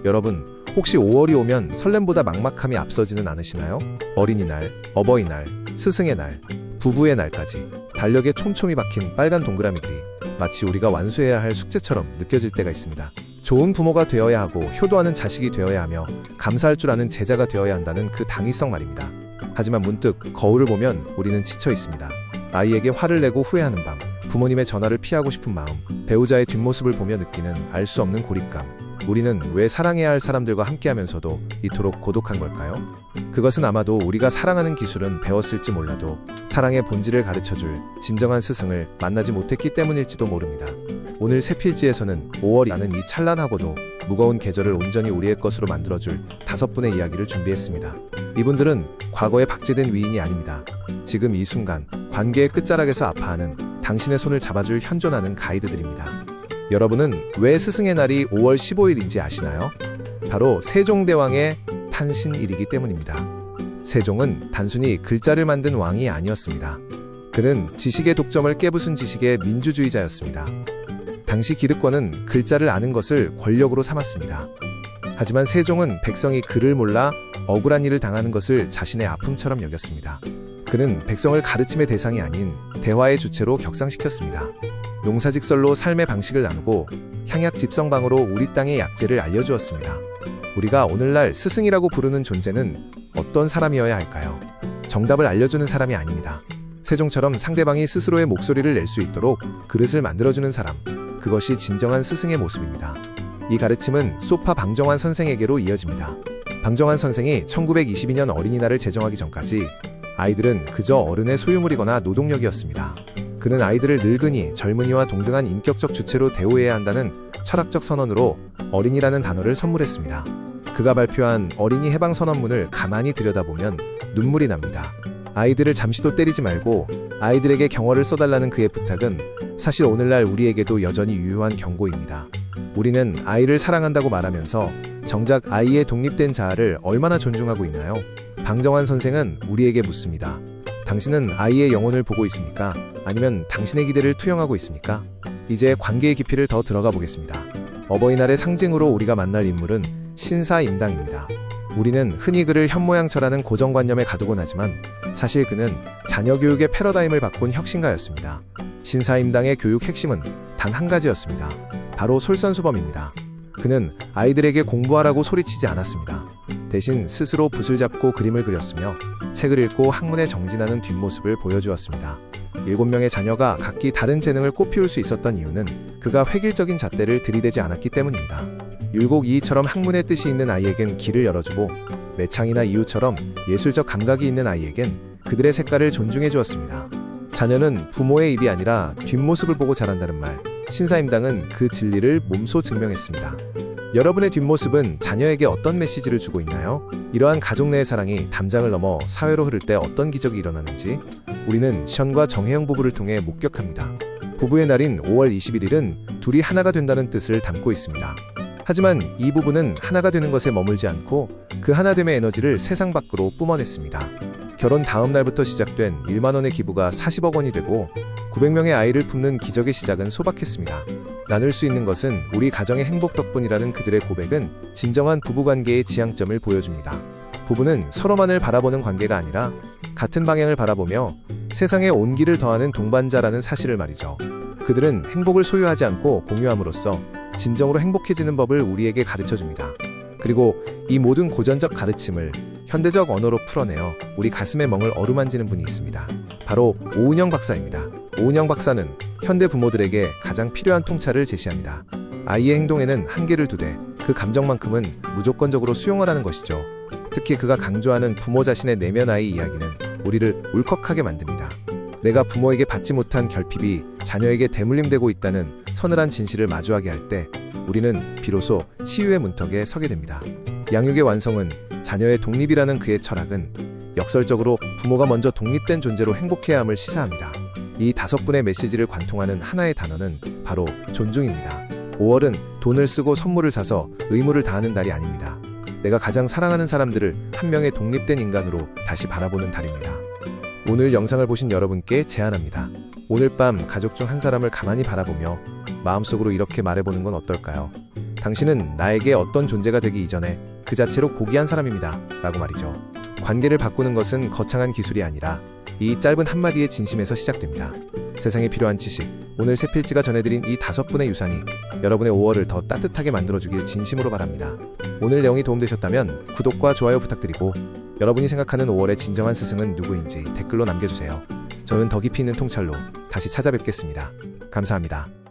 여러분, 혹시 5월이 오면 설렘보다 막막함이 앞서지는 않으시나요? 어린이날, 어버이날, 스승의 날, 부부의 날까지 달력에 촘촘히 박힌 빨간 동그라미들이 마치 우리가 완수해야 할 숙제처럼 느껴질 때가 있습니다. 좋은 부모가 되어야 하고 효도하는 자식이 되어야 하며 감사할 줄 아는 제자가 되어야 한다는 그 당위성 말입니다. 하지만 문득 거울을 보면 우리는 지쳐 있습니다. 아이에게 화를 내고 후회하는 밤, 부모님의 전화를 피하고 싶은 마음, 배우자의 뒷모습을 보며 느끼는 알 수 없는 고립감. 우리는 왜 사랑해야 할 사람들과 함께하면서도 이토록 고독한 걸까요? 그것은 아마도 우리가 사랑하는 기술은 배웠을지 몰라도 사랑의 본질을 가르쳐줄 진정한 스승을 만나지 못했기 때문일지도 모릅니다. 오늘 세필지에서는 5월이라는 이 찬란하고도 무거운 계절을 온전히 우리의 것으로 만들어줄 5분의 이야기를 준비했습니다. 이분들은 과거에 박제된 위인이 아닙니다. 지금 이 순간 관계의 끝자락에서 아파하는 당신의 손을 잡아줄 현존하는 가이드들입니다. 여러분은 왜 스승의 날이 5월 15일인지 아시나요? 바로 세종대왕의 탄신일이기 때문입니다. 세종은 단순히 글자를 만든 왕이 아니었습니다. 그는 지식의 독점을 깨부순 지식의 민주주의자였습니다. 당시 기득권은 글자를 아는 것을 권력으로 삼았습니다. 하지만 세종은 백성이 글을 몰라 억울한 일을 당하는 것을 자신의 아픔처럼 여겼습니다. 그는 백성을 가르침의 대상이 아닌 대화의 주체로 격상시켰습니다. 농사직설로 삶의 방식을 나누고 향약집성방으로 우리 땅의 약재를 알려주었습니다. 우리가 오늘날 스승이라고 부르는 존재는 어떤 사람이어야 할까요? 정답을 알려주는 사람이 아닙니다. 세종처럼 상대방이 스스로의 목소리를 낼 수 있도록 그릇을 만들어주는 사람, 그것이 진정한 스승의 모습입니다. 이 가르침은 소파 방정환 선생에게로 이어집니다. 방정환 선생이 1922년 어린이날을 제정하기 전까지 아이들은 그저 어른의 소유물이거나 노동력이었습니다. 그는 아이들을 늙은이, 젊은이와 동등한 인격적 주체로 대우해야 한다는 철학적 선언으로 어린이라는 단어를 선물했습니다. 그가 발표한 어린이 해방 선언문을 가만히 들여다보면 눈물이 납니다. 아이들을 잠시도 때리지 말고 아이들에게 경어를 써달라는 그의 부탁은 사실 오늘날 우리에게도 여전히 유효한 경고입니다. 우리는 아이를 사랑한다고 말하면서 정작 아이의 독립된 자아를 얼마나 존중하고 있나요? 방정환 선생은 우리에게 묻습니다. 당신은 아이의 영혼을 보고 있습니까? 아니면 당신의 기대를 투영하고 있습니까? 이제 관계의 깊이를 더 들어가 보겠습니다. 어버이날의 상징으로 우리가 만날 인물은 신사임당입니다. 우리는 흔히 그를 현모양처라는 고정관념에 가두곤 하지만 사실 그는 자녀 교육의 패러다임을 바꾼 혁신가였습니다. 신사임당의 교육 핵심은 단 한 가지였습니다. 바로 솔선수범입니다. 그는 아이들에게 공부하라고 소리치지 않았습니다. 대신 스스로 붓을 잡고 그림을 그렸으며 책을 읽고 학문에 정진하는 뒷모습을 보여주었습니다. 7명의 자녀가 각기 다른 재능을 꽃피울 수 있었던 이유는 그가 획일적인 잣대를 들이대지 않았기 때문입니다. 율곡이이처럼 학문의 뜻이 있는 아이에겐 길을 열어주고 매창이나 이유처럼 예술적 감각이 있는 아이에겐 그들의 색깔을 존중해 주었습니다. 자녀는 부모의 입이 아니라 뒷모습을 보고 자란다는 말, 신사임당은 그 진리를 몸소 증명했습니다. 여러분의 뒷모습은 자녀에게 어떤 메시지를 주고 있나요? 이러한 가족 내의 사랑이 담장을 넘어 사회로 흐를 때 어떤 기적이 일어나는지 우리는 시현과 정혜영 부부를 통해 목격합니다. 부부의 날인 5월 21일은 둘이 하나가 된다는 뜻을 담고 있습니다. 하지만 이 부부는 하나가 되는 것에 머물지 않고 그 하나됨의 에너지를 세상 밖으로 뿜어냈습니다. 결혼 다음 날부터 시작된 1만 원의 기부가 40억 원이 되고 900명의 아이를 품는 기적의 시작은 소박했습니다. 나눌 수 있는 것은 우리 가정의 행복 덕분이라는 그들의 고백은 진정한 부부관계의 지향점을 보여줍니다. 부부는 서로만을 바라보는 관계가 아니라 같은 방향을 바라보며 세상에 온기를 더하는 동반자라는 사실을 말이죠. 그들은 행복을 소유하지 않고 공유함으로써 진정으로 행복해지는 법을 우리에게 가르쳐줍니다. 그리고 이 모든 고전적 가르침을 현대적 언어로 풀어내어 우리 가슴의 멍을 어루만지는 분이 있습니다. 바로 오은영 박사입니다. 오은영 박사는 현대 부모들에게 가장 필요한 통찰을 제시합니다. 아이의 행동에는 한계를 두되 그 감정만큼은 무조건적으로 수용하라는 것이죠. 특히 그가 강조하는 부모 자신의 내면 아이 이야기는 우리를 울컥하게 만듭니다. 내가 부모에게 받지 못한 결핍이 자녀에게 대물림되고 있다는 서늘한 진실을 마주하게 할 때 우리는 비로소 치유의 문턱에 서게 됩니다. 양육의 완성은 자녀의 독립이라는 그의 철학은 역설적으로 부모가 먼저 독립된 존재로 행복해야 함을 시사합니다. 이 5분의 메시지를 관통하는 하나의 단어는 바로 존중입니다. 5월은 돈을 쓰고 선물을 사서 의무를 다하는 달이 아닙니다. 내가 가장 사랑하는 사람들을 한 명의 독립된 인간으로 다시 바라보는 달입니다. 오늘 영상을 보신 여러분께 제안합니다. 오늘 밤 가족 중 한 사람을 가만히 바라보며 마음속으로 이렇게 말해보는 건 어떨까요? 당신은 나에게 어떤 존재가 되기 이전에 그 자체로 고귀한 사람입니다. 라고 말이죠. 관계를 바꾸는 것은 거창한 기술이 아니라 이 짧은 한마디의 진심에서 시작됩니다. 세상에 필요한 지식, 오늘 세필지가 전해드린 이 5분의 유산이 여러분의 5월을 더 따뜻하게 만들어주길 진심으로 바랍니다. 오늘 내용이 도움되셨다면 구독과 좋아요 부탁드리고 여러분이 생각하는 5월의 진정한 스승은 누구인지 댓글로 남겨주세요. 저는 더 깊이 있는 통찰로 다시 찾아뵙겠습니다. 감사합니다.